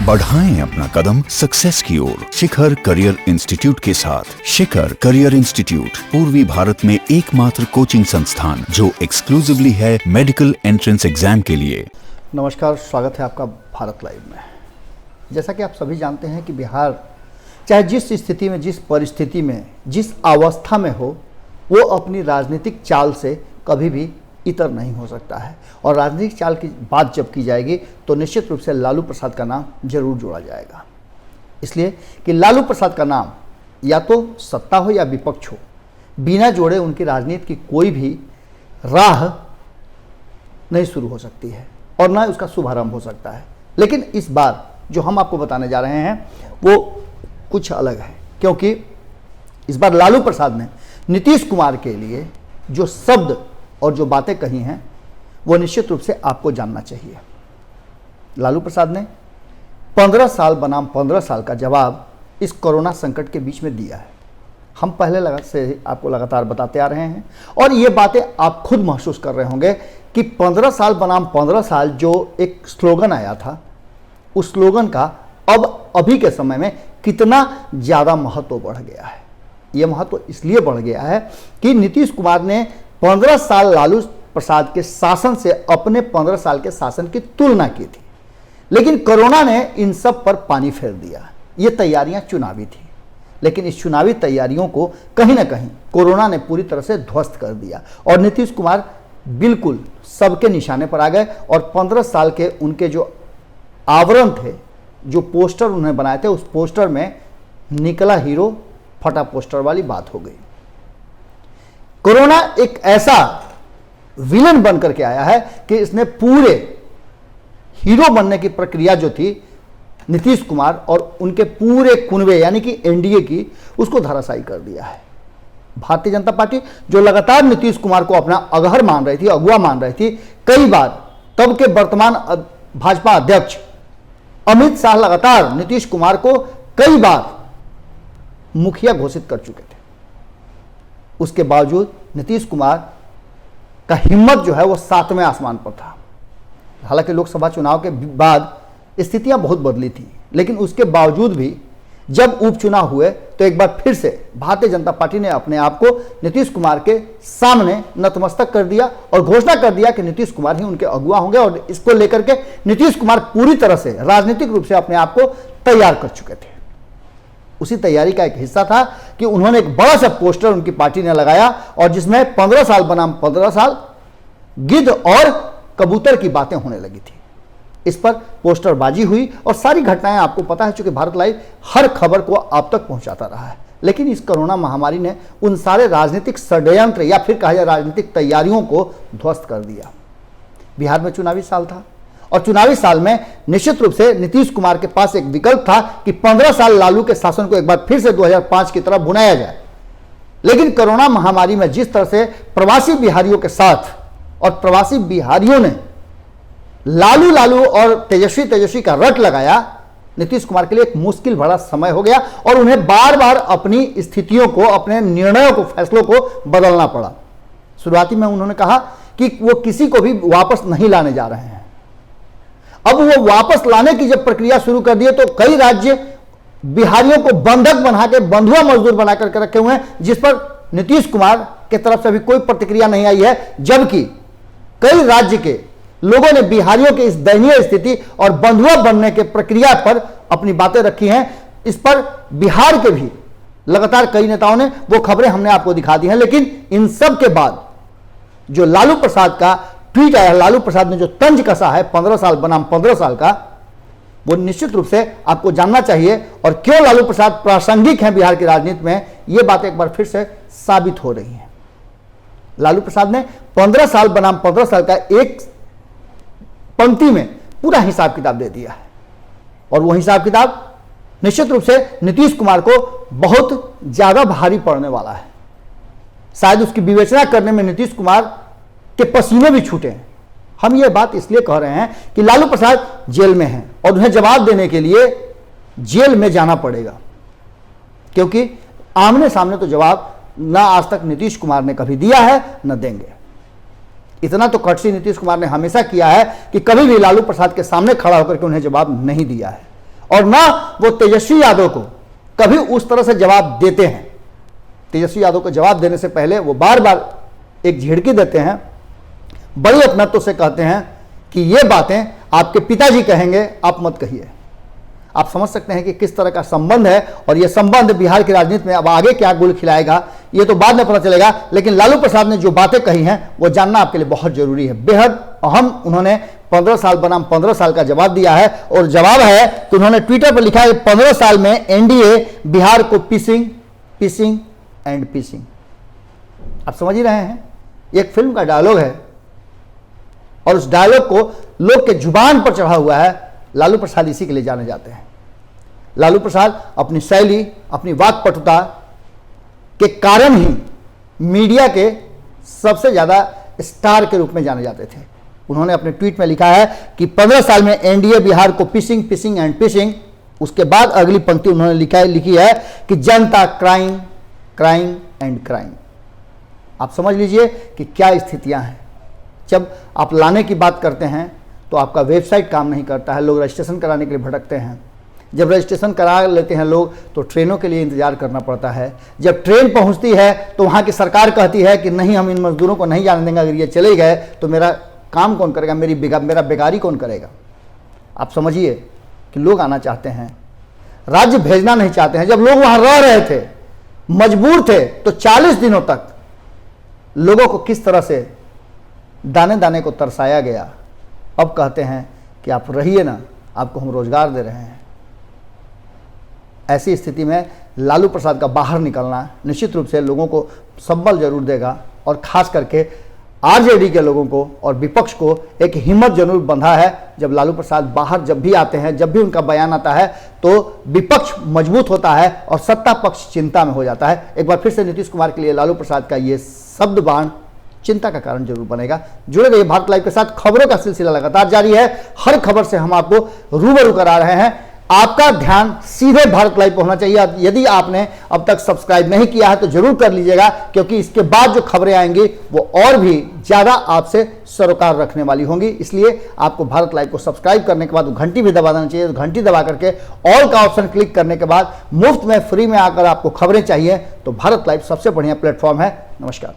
बढ़ाएं अपना कदम सक्सेस की ओर शिखर करियर इंस्टीट्यूट के साथ। शिखर करियर इंस्टीट्यूट पूर्वी भारत में एकमात्र कोचिंग संस्थान जो एक्सक्लूसिवली है मेडिकल एंट्रेंस एग्जाम के लिए। नमस्कार, स्वागत है आपका भारत लाइव में। जैसा कि आप सभी जानते हैं कि बिहार चाहे जिस स्थिति में, जिस परिस्थिति में, जिस अवस्था में हो, वो अपनी राजनीतिक चाल से कभी भी इतर नहीं हो सकता है। और राजनीतिक चाल की बात जब की जाएगी तो निश्चित रूप से लालू प्रसाद का नाम जरूर जोड़ा जाएगा, इसलिए कि लालू प्रसाद का नाम या तो सत्ता हो या विपक्ष हो, बिना जोड़े उनकी राजनीति की कोई भी राह नहीं शुरू हो सकती है और ना उसका शुभारंभ हो सकता है। लेकिन इस बार जो हम आपको बताने जा रहे हैं वो कुछ अलग है, क्योंकि इस बार लालू प्रसाद ने नीतीश कुमार के लिए जो शब्द और जो बातें कही हैं वो निश्चित रूप से आपको जानना चाहिए। लालू प्रसाद ने 15 साल बनाम 15 साल का जवाब इस कोरोना संकट के बीच में दिया है। हम पहले से आपको लगातार बताते आ रहे हैं और ये बातें आप खुद महसूस कर रहे होंगे कि 15 साल बनाम 15 साल जो एक स्लोगन आया था, उस स्लोगन का अब अभी के समय में कितना ज़्यादा महत्व बढ़ गया है। ये महत्व इसलिए बढ़ गया है कि नीतीश कुमार ने 15 साल लालू प्रसाद के शासन से अपने 15 साल के शासन की तुलना की थी, लेकिन कोरोना ने इन सब पर पानी फेर दिया। ये तैयारियां चुनावी थी, लेकिन इस चुनावी तैयारियों को कहीं ना कहीं कोरोना ने पूरी तरह से ध्वस्त कर दिया और नीतीश कुमार बिल्कुल सबके निशाने पर आ गए। और 15 साल के उनके जो आवरण थे, जो पोस्टर उन्होंने बनाए थे, उस पोस्टर में निकला हीरो फटा पोस्टर वाली बात हो गई। कोरोना एक ऐसा विलन बनकर के आया है कि इसने पूरे हीरो बनने की प्रक्रिया जो थी नीतीश कुमार और उनके पूरे कुनबे यानी कि एनडीए की, उसको धराशायी कर दिया है। भारतीय जनता पार्टी जो लगातार नीतीश कुमार को अपना अगहर मान रही थी, अगुआ मान रही थी, कई बार तब के वर्तमान भाजपा अध्यक्ष अमित शाह लगातार नीतीश कुमार को कई बार मुखिया घोषित कर चुके थे। उसके बावजूद नीतीश कुमार का हिम्मत जो है वो 7वें आसमान पर था। हालांकि लोकसभा चुनाव के बाद स्थितियां बहुत बदली थी, लेकिन उसके बावजूद भी जब उपचुनाव हुए तो एक बार फिर से भारतीय जनता पार्टी ने अपने आप को नीतीश कुमार के सामने नतमस्तक कर दिया और घोषणा कर दिया कि नीतीश कुमार ही उनके अगुआ होंगे। और इसको लेकर के नीतीश कुमार पूरी तरह से राजनीतिक रूप से अपने आप को तैयार कर चुके थे। उसी तैयारी का एक हिस्सा था कि उन्होंने एक बड़ा सा पोस्टर उनकी पार्टी ने लगाया और जिसमें 15 साल बनाम 15 साल गिद्ध और कबूतर की बातें होने लगी थी। इस पर पोस्टरबाजी हुई और सारी घटनाएं आपको पता है, चूंकि भारत लाइव हर खबर को आप तक पहुंचाता रहा है। लेकिन इस कोरोना महामारी ने उन सारे राजनीतिक षड्यंत्र या फिर कहा जाए राजनीतिक तैयारियों को ध्वस्त कर दिया। बिहार में चुनावी साल था और चुनावी साल में निश्चित रूप से नीतीश कुमार के पास एक विकल्प था कि 15 साल लालू के शासन को एक बार फिर से 2005 की तरह भुनाया जाए। लेकिन कोरोना महामारी में जिस तरह से प्रवासी बिहारियों के साथ और प्रवासी बिहारियों ने लालू और तेजस्वी का रट लगाया, नीतीश कुमार के लिए एक मुश्किल भरा समय हो गया और उन्हें बार बार अपनी स्थितियों को, अपने निर्णयों को, फैसलों को बदलना पड़ा। शुरुआती में उन्होंने कहा कि वो किसी को भी वापस नहीं लाने जा रहे हैं। अब वो वापस लाने की जब प्रक्रिया शुरू कर दी तो कई राज्य बिहारियों को बंधक बना के, बंधुआ मजदूर बना करके रखे हुए हैं, जिस पर नीतीश कुमार के तरफ से अभी कोई प्रतिक्रिया नहीं आई है। जबकि कई राज्य के लोगों ने बिहारियों की इस दयनीय स्थिति और बंधुआ बनने के प्रक्रिया पर अपनी बातें रखी हैं। इस पर बिहार के भी लगातार कई नेताओं ने वो खबरें हमने आपको दिखा दी हैं। लेकिन इन सब के बाद जो लालू प्रसाद का ट्वीट आया, लालू प्रसाद ने जो तंज कसा है 15 साल बनाम 15 साल का, वो निश्चित रूप से आपको जानना चाहिए। और क्यों लालू प्रसाद प्रासंगिक हैं बिहार की राजनीति में, ये बात एक बार फिर से साबित हो रही है। लालू प्रसाद ने 15 साल बनाम 15 साल का एक पंक्ति में पूरा हिसाब किताब दे दिया है और वो हिसाब किताब निश्चित रूप से नीतीश कुमार को बहुत ज्यादा भारी पड़ने वाला है। शायद उसकी विवेचना करने में नीतीश कुमार के पसीने भी छूटे हैं। हम ये बात इसलिए कह रहे हैं कि लालू प्रसाद जेल में हैं और उन्हें जवाब देने के लिए जेल में जाना पड़ेगा, क्योंकि आमने सामने तो जवाब ना आज तक नीतीश कुमार ने कभी दिया है न देंगे। इतना तो कटसी नीतीश कुमार ने हमेशा किया है कि कभी भी लालू प्रसाद के सामने खड़ा होकर के उन्हें जवाब नहीं दिया है। और ना वो तेजस्वी यादव को कभी उस तरह से जवाब देते हैं। तेजस्वी यादव को जवाब देने से पहले वो बार बार एक झिड़की देते हैं, बड़ी अपनत्व से कहते हैं कि ये बातें आपके पिताजी कहेंगे, आप मत कहिए। आप समझ सकते हैं कि किस तरह का संबंध है, और यह संबंध बिहार की राजनीति में अब आगे क्या गुल खिलाएगा ये तो बाद में पता चलेगा। लेकिन लालू प्रसाद ने जो बातें कही हैं वो जानना आपके लिए बहुत जरूरी है, बेहद अहम। उन्होंने 15 साल बनाम 15 साल का जवाब दिया है, और जवाब है कि उन्होंने ट्विटर पर लिखा है 15 साल में एनडीए बिहार को पीसिंग एंड पीसिंग। आप समझ ही रहे हैं, एक फिल्म का डायलॉग है और उस डायलॉग को लोग के जुबान पर चढ़ा हुआ है। लालू प्रसाद इसी के लिए जाने जाते हैं। लालू प्रसाद अपनी शैली, अपनी वाक्पटुता के कारण ही मीडिया के सबसे ज्यादा स्टार के रूप में जाने जाते थे। उन्होंने अपने ट्वीट में लिखा है कि 15 साल में एनडीए बिहार को पीसिंग एंड पीसिंग। उसके बाद अगली पंक्ति उन्होंने लिखी है कि जनता क्राइंग एंड क्राइंग। आप समझ लीजिए कि क्या स्थितियां हैं। जब आप लाने की बात करते हैं तो आपका वेबसाइट काम नहीं करता है, लोग रजिस्ट्रेशन कराने के लिए भटकते हैं। जब रजिस्ट्रेशन करा लेते हैं लोग तो ट्रेनों के लिए इंतजार करना पड़ता है। जब ट्रेन पहुंचती है तो वहां की सरकार कहती है कि नहीं, हम इन मजदूरों को नहीं जाने देंगे, अगर ये चले गए तो मेरा काम कौन करेगा, मेरा बेगारी कौन करेगा। आप समझिए कि लोग आना चाहते हैं, राज्य भेजना नहीं चाहते हैं। जब लोग वहां रह रहे थे, मजबूर थे, तो 40 दिनों तक लोगों को किस तरह से दाने दाने को तरसाया गया। अब कहते हैं कि आप रहिए ना, आपको हम रोजगार दे रहे हैं। ऐसी स्थिति में लालू प्रसाद का बाहर निकलना निश्चित रूप से लोगों को संबल जरूर देगा, और खास करके आरजेडी के लोगों को और विपक्ष को एक हिम्मत जरूर बंधा है। जब लालू प्रसाद बाहर जब भी आते हैं, जब भी उनका बयान आता है, तो विपक्ष मजबूत होता है और सत्ता पक्ष चिंता में हो जाता है। एक बार फिर से नीतीश कुमार के लिए लालू प्रसाद का ये शब्द बाण चिंता का कारण जरूर बनेगा। जुड़े रहिए भारत लाइव के साथ। खबरों का सिलसिला लगातार जारी है, हर खबर से हम आपको रूबरू करा रहे हैं। आपका ध्यान सीधे भारत लाइव पर होना चाहिए। यदि आपने अब तक सब्सक्राइब नहीं किया है तो जरूर कर लीजिएगा, क्योंकि इसके बाद जो खबरें आएंगी वो और भी ज्यादा आपसे सरोकार रखने वाली होंगी। इसलिए आपको भारत लाइव को सब्सक्राइब करने के बाद घंटी भी दबा देना चाहिए। घंटी दबा करके ऑल का ऑप्शन क्लिक करने के बाद मुफ्त में, फ्री में आकर आपको खबरें चाहिए तो भारत लाइव सबसे बढ़िया प्लेटफॉर्म है। नमस्कार।